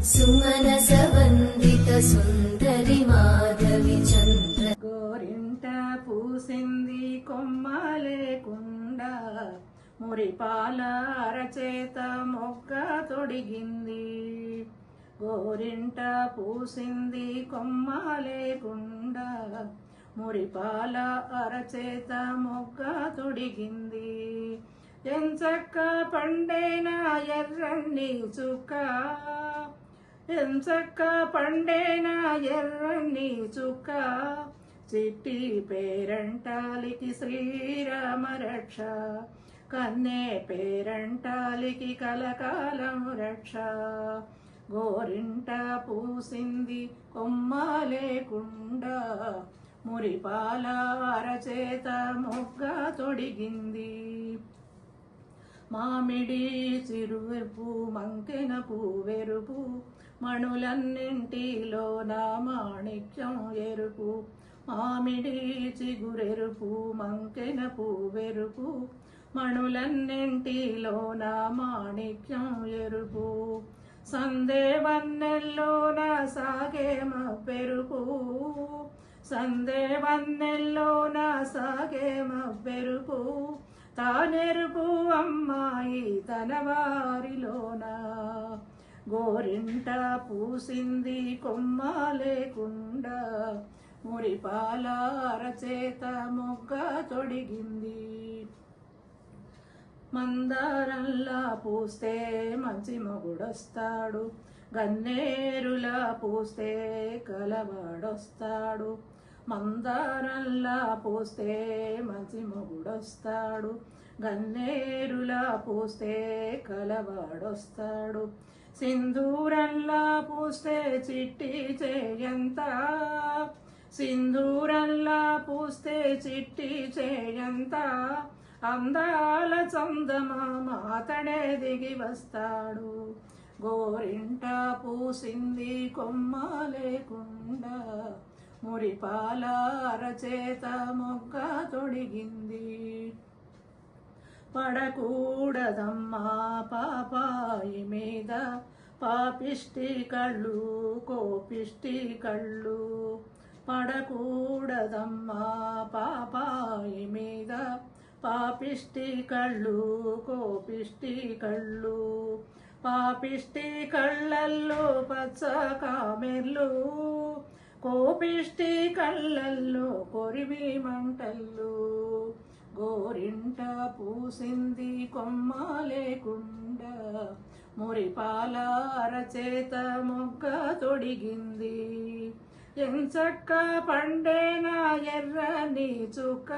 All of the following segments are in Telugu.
సుమనసవందిత సుందరి మాధవి చంద్ర. గోరింట పూసింది కొమ్మ లేకుండా, మురిపాల అరచేత మొగ్గ తొడిగింది. గోరింట పూసింది కొమ్మ లేకుండా, మురిపాల అరచేత మొగ్గ తొడిగింది. ఎంచక్క పండేన ఎర్రని చుక్క, ఎంచక్క పండేన ఎర్రని చుక్క, చిట్టి పేరంటాలికి శ్రీరామ రక్ష, కన్నే పేరంటాలికి కలకాలం రక్ష. గోరింట పూసింది కొమ్మ లేకుండా, మురిపాల అరచేత మొగ్గ తొడిగింది. మామిడి చిరువెరుపు మంకెన పూవెరుపు, మణులన్నింటిలో నా మాణిక్యం ఎరుపు. మామిడి చిగురెరుపు మంకెన పూవెరుపు, మణులన్నింటిలో నా మాణిక్యం ఎరుపు. సందేవన్నెల్లోన సాగేమ పెరుపు, సందేవన్నెల్లోన సాగేమ పెరుపు. తానెరుపు అమ్మాయి తన వారిలోన, గోరింట పూసింది కొమ్మ లేకుండా, మురిపాల అరచేత మొగ్గ తొడిగింది. మందారంలా పూస్తే మంచి మొగుడొస్తాడు, గన్నేరులా పూస్తే కలవాడొస్తాడు. మందారంలా పూస్తే మంచి మొగుడొస్తాడు, గన్నేరులా పూస్తే కలవాడొస్తాడు. సింధూరంలా పూస్తే చిట్టి చేయంత, సింధూరంలా పూస్తే చిట్టి చేయంత. అందాల చందమామ అతడే దిగి వస్తాడు, గోరింట పూసింది కొమ్మ లేకుండా, మురిపాల అరచేత మొగ్గ తొడిగింది. పడకూడదమ్మా పాపాయి మీద పాపిష్టి కళ్ళు కోపిష్టి కళ్ళు, పడకూడదమ్మా పాపాయి మీద పాపిష్టి కళ్ళు కోపిష్టి కళ్ళు. పాపిష్టి కళ్ళల్లో పచ్చ కామెర్లు, కోపిష్టి కళ్ళల్లో కొరివి మంటల్లో. గోరింట పూసింది కొమ్మ లేకుండా, మురిపాల అరచేత మొగ్గ తొడిగింది. ఎంచక్క పండేన ఎర్రని చుక్క,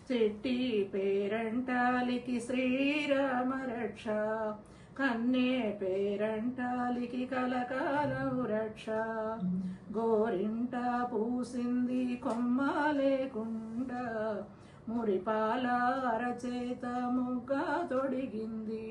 చిట్టి పేరంటాలికి శ్రీరామ రక్ష, కన్నే పేరంటాలికి కలకాలం రక్ష. గోరింట పూసింది కొమ్మ లేకుండా, మురిపాల అరచేత మొగ్గ తొడిగింది.